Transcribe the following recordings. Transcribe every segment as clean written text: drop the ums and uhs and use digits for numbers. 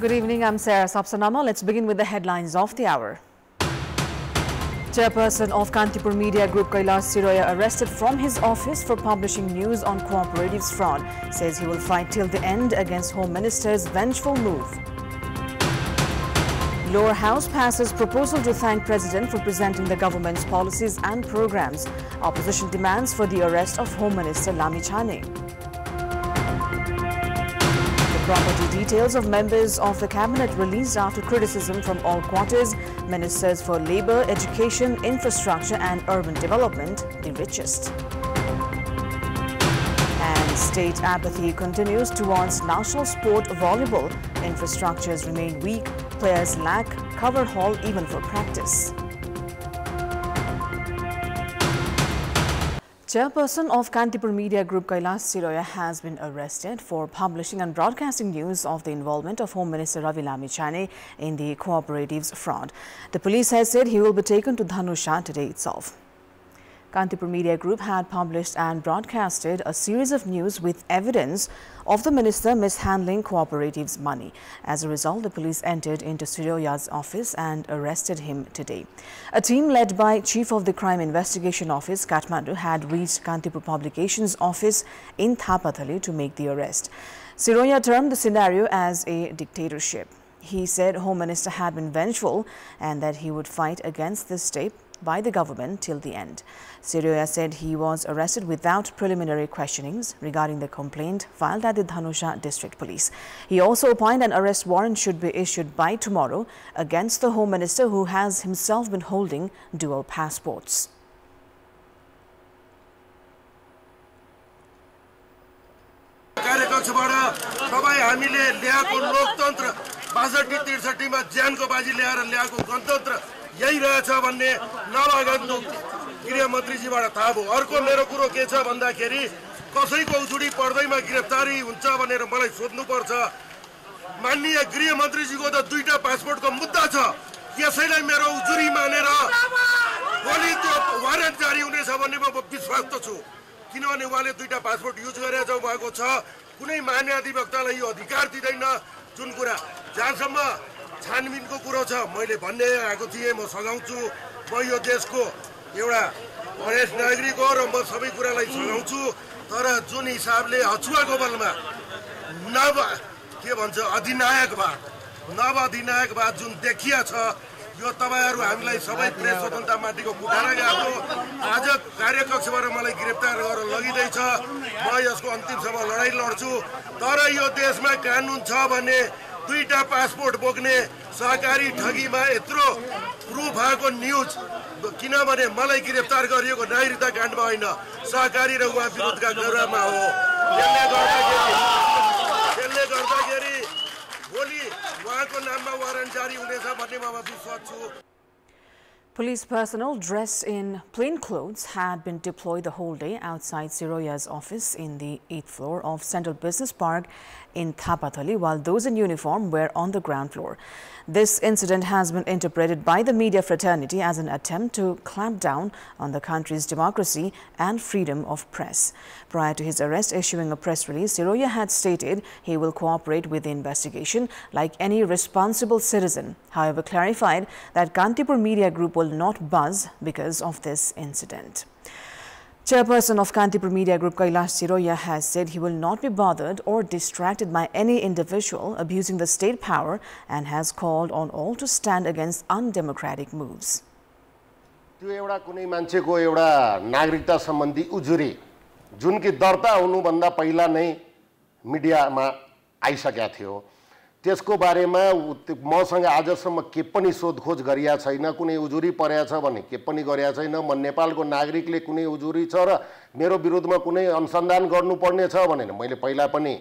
Good evening, I'm Sarah Sapsanama. Let's begin with the headlines of the hour. Chairperson of Kantipur Media Group Kailash Siroya arrested from his office for publishing news on cooperatives fraud. Says he will fight till the end against Home Minister's vengeful move. Lower House passes proposal to thank President for presenting the government's policies and programs. Opposition demands for the arrest of Home Minister Samachar. Property details of members of the cabinet released after criticism from all quarters. Ministers for Labour, Education, Infrastructure and Urban Development, the richest. And state apathy continues towards national sport volleyball. Infrastructures remain weak. Players lack covered hall even for practice. Chairperson of Kantipur Media Group Kailash Siroya has been arrested for publishing and broadcasting news of the involvement of Home Minister Samachar in the cooperatives fraud. The police has said he will be taken to Dhanusha today itself. Kantipur Media Group had published and broadcasted a series of news with evidence of the minister mishandling cooperatives' money. As a result, the police entered into Siroya's office and arrested him today. A team led by Chief of the Crime Investigation Office, Kathmandu, had reached Kantipur Publications office in Thapathali to make the arrest. Siroya termed the scenario as a dictatorship. He said Home Minister had been vengeful and that he would fight against this state by the government till the end. Siroya said he was arrested without preliminary questionings regarding the complaint filed at the Dhanusha District Police. He also opined an arrest warrant should be issued by tomorrow against the Home Minister, who has himself been holding dual passports. यही रहेछ भन्ने नलागन्तु गृह मन्त्रीजीबाट थाहा भयो। अर्को मेरो कुरो के छ भन्दाखेरि कसैको उजुरी पर्दैमा गिरफ्तारी हुन्छ भनेर मलाई सोध्नु पर्छ। माननीय गृह मन्त्रीजीको त दुईटा पासपोर्टको मुद्दा छ। यसैलाई मेरो उजुरी मानेर भोलि त्यो वारेन्ट जारी हुनेछ भन्ने म विश्वास त छु, किनभने उहाँले दुईटा पासपोर्ट युज गरेर भएको छ। कुनै महाधिवक्तालाई यो अधिकार दिँदैन। जुन कुरा जहाँसम्म छानबिनको कुरो छ, मैले भन्ने आएको थिएँ, म सघाउँछु। म यो देशको एउटा हरेस नागरिक हो र म सबै कुरालाई सघाउँछु। तर जुन हिसाबले हछुवाको बलमा नव अधिनायकवाद जुन देखिया छ, यो तपाईहरु हामीलाई सबै प्रेस स्वतन्त्रता माथिको कुटारा गएको। आज कार्यकक्षबाट मलाई गिरफ्तार गरेर लगिँदैछ। म यसको अन्तिमसम्म लडाई लड्छु। तर यो देशमा कानुन छ भने दुईटा पासपोर्ट बोक्ने सहकारी ठगीमा यत्रो प्रुफ भएको न्यूज, किनभने मलाई गिरफ्तार गरिएको नागरिकता काण्डमा होइन, सहकारी र उहाँ विरुद्धका गौरवमा हो। त्यसले गर्दाखेरि भोलि उहाँको नाममा वारन्ट जारी हुनेछ भन्ने म विश्वास छु। Police personnel dressed in plain clothes had been deployed the whole day outside Siroya's office in the 8th floor of Central Business Park in Thapathali, while those in uniform were on the ground floor. This incident has been interpreted by the media fraternity as an attempt to clamp down on the country's democracy and freedom of press. Prior to his arrest, issuing a press release, Siroya had stated he will cooperate with the investigation like any responsible citizen. However, clarified that Kantipur Media Group will not buzz because of this incident. Chairperson of Kantipur Media Group Kailash Siroya has said he will not be bothered or distracted by any individual abusing the state power and has called on all to stand against undemocratic moves. त्यो एउटा कुनै मान्छेको एउटा नागरिकता सम्बन्धी उजुरी जुन कि दर्ता हुनुभन्दा पहिला नै मिडियामा आइसकेको थियो, त्यसको बारेमा मसँग आजसम्म के पनि सोधखोज गरिया छैन। कुनै उजुरी परेछ भने के पनि गरिया छैन। म नेपालको नागरिकले कुनै उजुरी छ र मेरो विरुद्धमा कुनै अनुसन्धान गर्नुपर्ने छ भने मैले पहिला पनि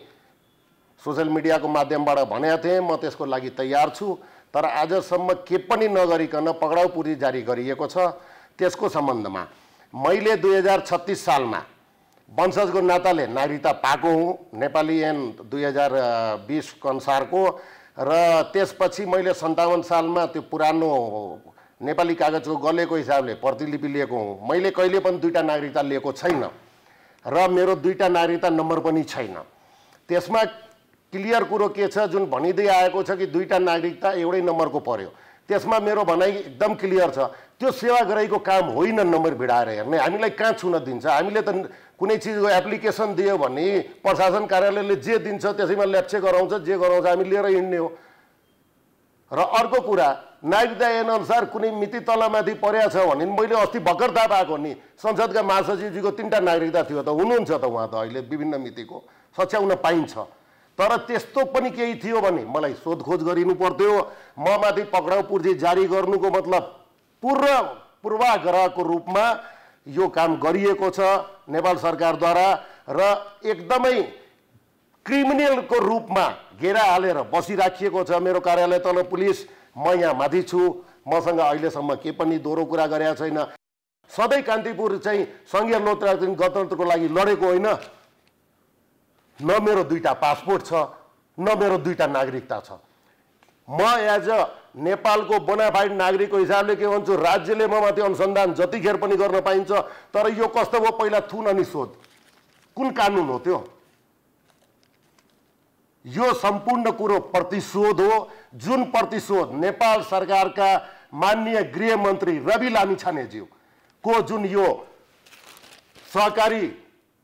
सोशल मिडियाको माध्यमबाट भनेको थिएँ, म त्यसको लागि तयार छु। तर आजसम्म के पनि नगरिकन पक्राउ पुर्जी जारी गरिएको छ। त्यसको सम्बन्धमा मैले 2036 सालमा वंशजको नाताले नागरिकता पाएको हुँ, नेपाली ऐन 2020 को अनुसारको। र त्यसपछि मैले 57 सालमा त्यो पुरानो नेपाली कागजको गलेको हिसाबले प्रतिलिपि लिएको हुँ। मैले कहिले पनि दुईटा नागरिकता लिएको छैन र मेरो दुईटा नागरिकता नम्बर पनि छैन। त्यसमा क्लियर कुरो के छ जुन भनिदै आएको छ कि दुईटा नागरिकता एउटै नम्बरको पर्यो, त्यसमा मेरो भनाइ एकदम क्लियर छ। त्यो सेवाग्राहीको काम होइन नम्बर भिडाएर हेर्ने। हामीलाई कहाँ छुन दिन्छ? हामीले त कुनै चिजको एप्लिकेसन दियो भने प्रशासन कार्यालयले जे दिन्छ त्यसैमा ल्याप्चे गराउँछ, जे गराउँछ हामी लिएर हिँड्ने हो। र अर्को कुरा, नागरिकता ऐन अनुसार कुनै मिति तलमाथि परेको छ भने मैले अस्ति भर्खर थाहा पाएको नि, संसदका महासचिवजीको 3टा नागरिकता थियो त, हुनुहुन्छ त उहाँ त अहिले विभिन्न मितिको सच्याउन पाइन्छ। तर त्यस्तो पनि केही थियो भने मलाई सोधखोज गरिनु पर्थ्यो। म माथि पक्राउ पूर्जी जारी गर्नुको मतलब पूर्वाग्रहको रूपमा यो काम गरिएको छ नेपाल सरकारद्वारा र एकदमै क्रिमिनलको रूपमा घेरा हालेर बसिराखिएको छ मेरो कार्यालय तल पुलिस। म यहाँ माथि छु, मसँग अहिलेसम्म के पनि दोहोरो कुरा गरेको छैन। सधैँ कान्तिपुर चाहिँ सङ्घीय लोकतान्त्रिक गणतन्त्रको लागि लडेको होइन। न मेरो 2टा पासपोर्ट छ, न मेरो 2टा नागरिकता छ। म एज अ नेपालको बोनाफाइड नागरिकको हिसाबले के भन्छु, राज्यले म माथि अनुसन्धान जतिखेर पनि गर्न पाइन्छ। तर यो कस्तो हो, पहिला थुन अनि सोध, कुन कानुन हो त्यो? यो सम्पूर्ण कुरो प्रतिशोध हो, जुन प्रतिशोध नेपाल सरकारका माननीय गृहमन्त्री रवि लामिछानेज्यू को जुन यो सहकारी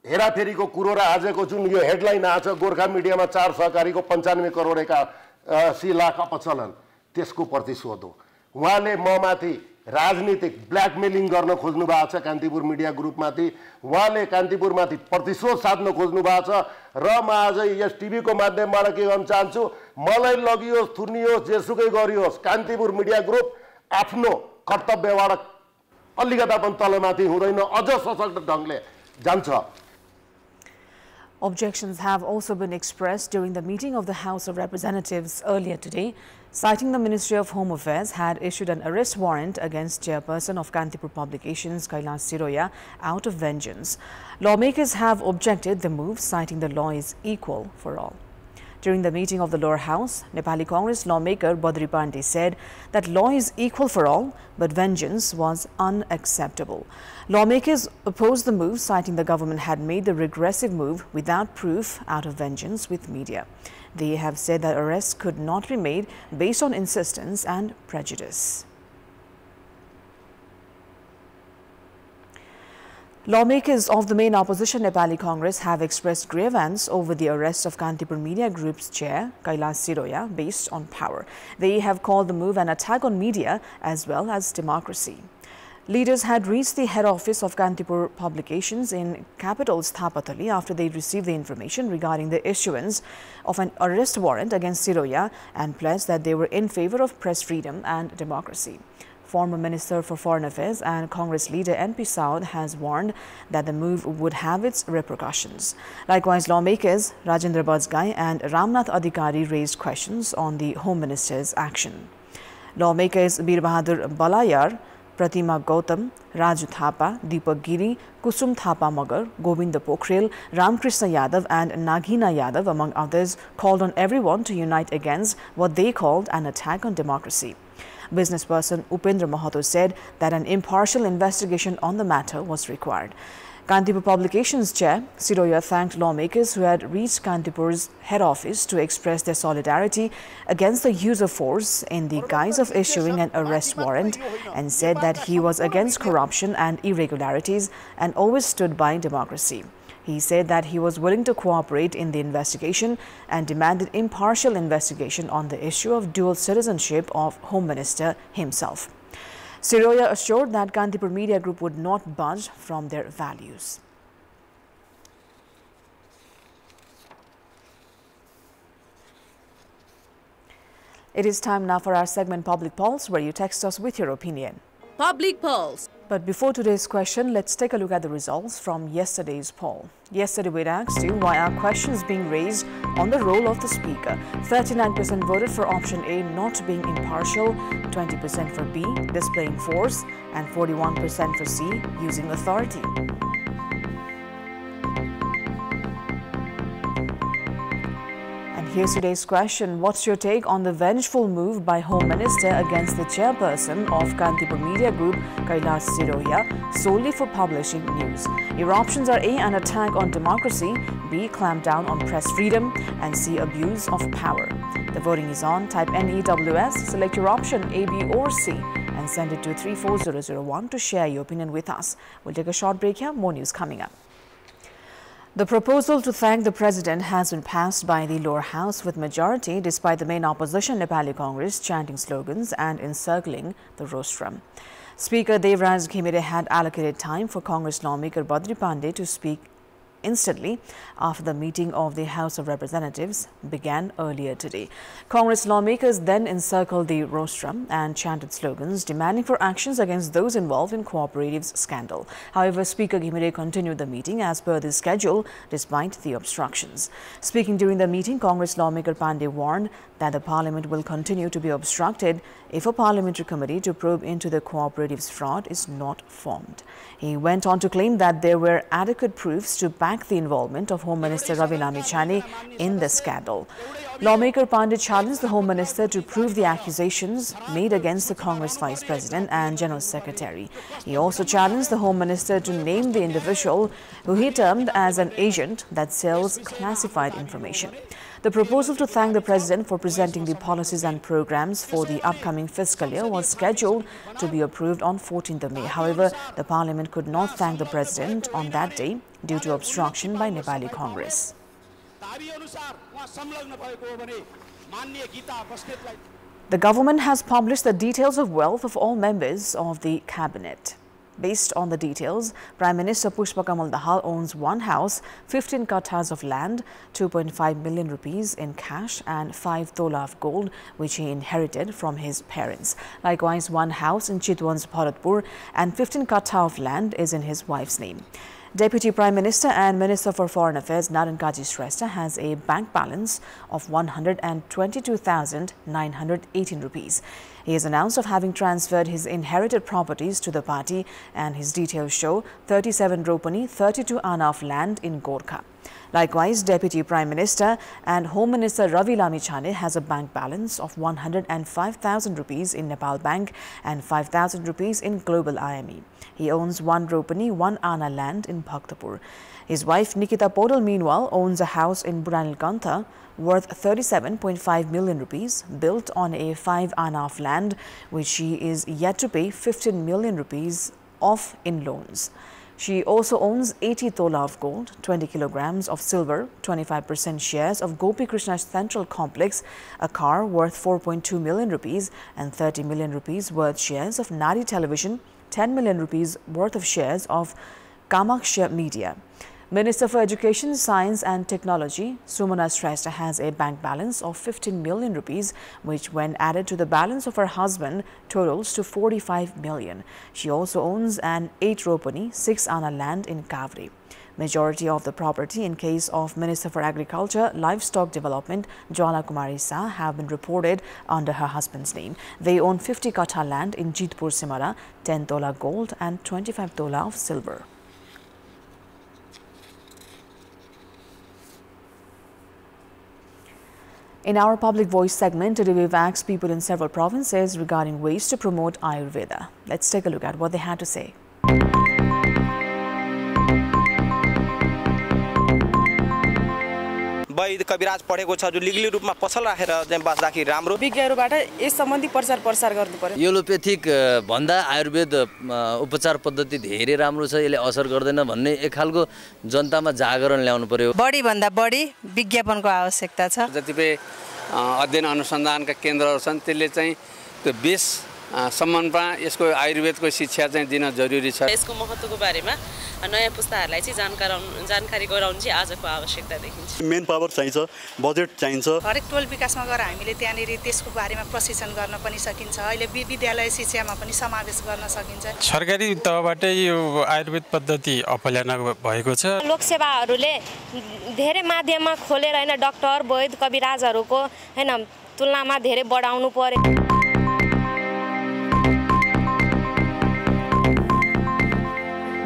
हेराफेरीको कुरो र आजको जुन यो हेडलाइन आछ गोर्खा मिडियामा 4 सहकारीको 95 करोडका 80 लाख अपचलन, त्यसको प्रतिशोध हो। उहाँले म माथि राजनीतिक ब्ल्याकमेलिङ गर्न खोज्नु भएको छ कान्तिपुर मिडिया ग्रुपमाथि। उहाँले कान्तिपुरमाथि प्रतिशोध साध्न खोज्नु भएको छ र म आज यस टिभीको माध्यमबाट के भन्न चाहन्छु, मलाई लगियोस्, थुनियोस्, जेसुकै गरियोस्, कान्तिपुर मिडिया ग्रुप आफ्नो कर्तव्यबाट अलिकता पनि तलमाथि हुँदैन, अझ सशक्त ढङ्गले जान्छ। Objections have also been expressed during the meeting of the House of Representatives earlier today, citing the Ministry of Home Affairs had issued an arrest warrant against chairperson of Kantipur Publications, Kailash Siroya, out of vengeance. Lawmakers have objected the move, citing the law is equal for all. During the meeting of the lower house, Nepali Congress lawmaker Badri Pandey said that law is equal for all, but vengeance was unacceptable. Lawmakers opposed the move, citing the government had made the regressive move without proof out of vengeance with media. They have said that arrests could not be made based on insistence and prejudice. Lawmakers of the main opposition Nepali Congress have expressed grievance over the arrest of Kantipur Media Group's chair, Kailash Siroya, based on power. They have called the move an attack on media as well as democracy. Leaders had reached the head office of Kantipur Publications in capital's Thapatali after they received the information regarding the issuance of an arrest warrant against Siroya and pledged that they were in favor of press freedom and democracy. Former Minister for Foreign Affairs and Congress leader NP Saud has warned that the move would have its repercussions. Likewise, lawmakers Rajendra Bajgai and Ramnath Adhikari raised questions on the Home Minister's action. Lawmakers Bir Bahadur Balayar, Pratima Gautam, Raju Thapa, Deepak Giri, Kusum Thapa Magar, Govind Pokhrel, Ramkrishna Yadav and Nagina Yadav, among others, called on everyone to unite against what they called an attack on democracy. Businessperson Upendra Mahato said that an impartial investigation on the matter was required. Kantipur Publications chair Siroya thanked lawmakers who had reached Kantipur's head office to express their solidarity against the use of force in the guise of issuing an arrest warrant and said that he was against corruption and irregularities and always stood by democracy. He said that he was willing to cooperate in the investigation and demanded impartial investigation on the issue of dual citizenship of Home Minister himself. Siroya assured that Kantipur Media Group would not budge from their values. It is time now for our segment Public Pulse, where you text us with your opinion. Public Pulse. But before today's question, let's take a look at the results from yesterday's poll. Yesterday, we asked you why are questions being raised on the role of the speaker. 39% voted for option A, not being impartial, 20% for B, displaying force, and 41% for C, using authority. And Here's today's question. What's your take on the vengeful move by Home Minister against the chairperson of Kantipur Media Group, Kailash Sirohia, solely for publishing news? Your options are A, an attack on democracy, B, clamp down on press freedom, and C, abuse of power. The voting is on. Type NEWS, select your option A, B or C and send it to 34001 to share your opinion with us. We'll take a short break here. More news coming up. The proposal to thank the president has been passed by the lower house with majority despite the main opposition Nepali Congress chanting slogans and encircling the rostrum. Speaker Devraj Ghimire had allocated time for Congress lawmaker Badri Pandey to speak instantly after the meeting of the House of Representatives began earlier today. Congress lawmakers then encircled the rostrum and chanted slogans demanding for actions against those involved in cooperatives scandal. However, Speaker Ghimire continued the meeting as per the schedule despite the obstructions. Speaking during the meeting, Congress lawmaker Pandey warned that the parliament will continue to be obstructed if a parliamentary committee to probe into the cooperatives fraud is not formed. He went on to claim that there were adequate proofs to back the involvement of Home Minister Ravi Lamichhane in the scandal. Lawmaker Pandey challenged the Home Minister to prove the accusations made against the Congress Vice President and General Secretary. He also challenged the Home Minister to name the individual who he termed as an agent that sells classified information. The proposal to thank the President for presenting the policies and programs for the upcoming fiscal year was scheduled to be approved on 14th of May. However, the Parliament could not thank the President on that day due to obstruction by Nepali Congress. The government has published the details of wealth of all members of the cabinet. Based on the details, Prime Minister Pushpa Kamal Dahal owns one house, 15 kathas of land, 2.5 million rupees in cash and 5 tola of gold, which he inherited from his parents. Likewise, one house in Chitwan's Bharatpur and 15 katha of land is in his wife's name. Deputy Prime Minister and Minister for Foreign Affairs Naren Kaji Shrestha has a bank balance of 122,918 rupees. He has announced of having transferred his inherited properties to the party, and his details show 37 ropani, 32 ana of land in Gorkha. Likewise, Deputy Prime Minister and Home Minister Ravi Lamichhane has a bank balance of 105,000 rupees in Nepal Bank and 5,000 rupees in Global IME. He owns 1 ropani, 1 ana land in Bhaktapur. His wife Nikita Podal, meanwhile, owns a house in Buranilkantha worth 37.5 million rupees, built on a 5 ana of land, which she is yet to pay 15 million rupees off in loans. She also owns 80 tola of gold, 20 kilograms of silver, 25% shares of Gopi Krishna Central Complex, a car worth 4.2 million rupees and 30 million rupees worth shares of Nari Television, 10 million rupees worth of shares of Kamakhya Media. Minister for Education, Science and Technology, Sumana Shrestha, has a bank balance of 15 million rupees, which when added to the balance of her husband totals to 45 million. She also owns an 8 ropani, 6 ana land in Kavri. Majority of the property in case of Minister for Agriculture, Livestock Development, Jwala Kumari Shah, have been reported under her husband's name. They own 50 katha land in Jitpur Simara, 10 tola gold and 25 tola of silver. In our Public Voice segment, today we've asked people in several provinces regarding ways to promote Ayurveda. Let's take a look at what they had to say. वैद कविराज पढेको छ जो legally रूपमा पसल राखेर चाहिँ बस्दाखेरि राम्रो विज्ञहरूबाट yes सम्बन्धी प्रचार प्रसार गर्नु पर्यो एलोपेथिक भन्दा आयुर्वेद उपचार पद्धति धेरै राम्रो छ यसले असर गर्दैन भन्ने एक खालको जनतामा जागरण ल्याउनु पर्यो बढी भन्दा बढी विज्ञापनको आवश्यकता छ जतिपय अध्ययन अनुसन्धानका केन्द्रहरू छन् त्यसले चाहिँ त्यो बेस सम्मानमा यसको आयुर्वेदको शिक्षा चाहिँ दिन जरुरी छ यसको महत्त्वको बारेमा नयाँ पुस्ताहरूलाई चाहिँ जानकारी गराउनु चाहिँ आजको आवश्यकता देखिन्छ मेन पावर चाहिन्छ बजेट चाहिन्छ हरेक टोल विकासमा गएर हामीले त्यहाँनेरि त्यसको बारेमा प्रशिक्षण गर्न पनि सकिन्छ अहिले विद्यालय शिक्षामा पनि समावेश गर्न सकिन्छ सरकारी तहबाटै यो आयुर्वेद पद्धति अपनाउन भएको छ लोकसेवाहरूले धेरै माध्यममा खोलेर हैन डाक्टर वैद्य कविराजहरूको हैन तुलनामा धेरै बढाउनु पर्यो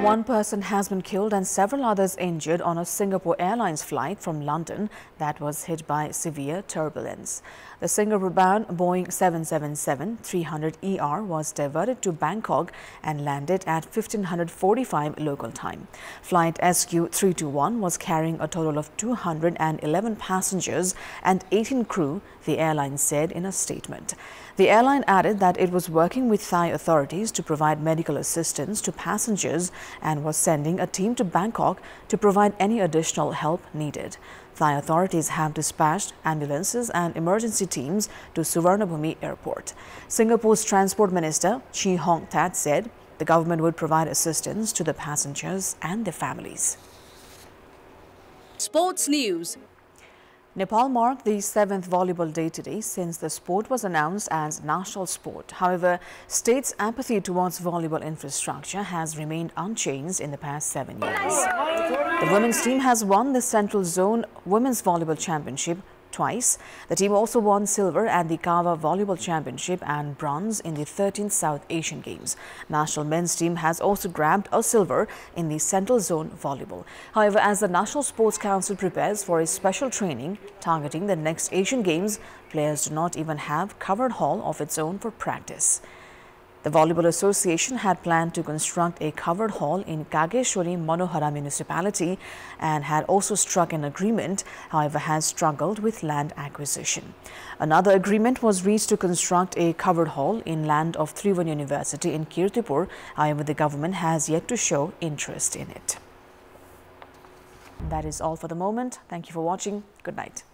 One person has been killed and several others injured on a Singapore Airlines flight from London that was hit by severe turbulence. The Singapore-bound Boeing 777-300ER was diverted to Bangkok and landed at 1545 local time. Flight SQ321 was carrying a total of 211 passengers and 18 crew, the airline said in a statement. The airline added that it was working with Thai authorities to provide medical assistance to passengers and was sending a team to Bangkok to provide any additional help needed. Thai authorities have dispatched ambulances and emergency teams to Suvarnabhumi Airport. Singapore's Transport Minister Chee Hong Tat said the government would provide assistance to the passengers and their families. Sports News. Nepal marked the 7th Volleyball Day today since the sport was announced as national sport. However, state's apathy towards volleyball infrastructure has remained unchanged in the past 7 years. The women's team has won the Central Zone Women's Volleyball Championship twice. The team also won silver at the Kawa Volleyball Championship and bronze in the 13th South Asian Games. National men's team has also grabbed a silver in the Central Zone Volleyball. However, as the National Sports Council prepares for a special training targeting the next Asian Games, players do not even have covered hall of its own for practice. The Volleyball Association had planned to construct a covered hall in Kageshwari Manohara municipality and had also struck an agreement, however has struggled with land acquisition. Another agreement was reached to construct a covered hall in land of Tribhuvan University in Kantipur, however the government has yet to show interest in it. That is all for the moment. Thank you for watching. Good night.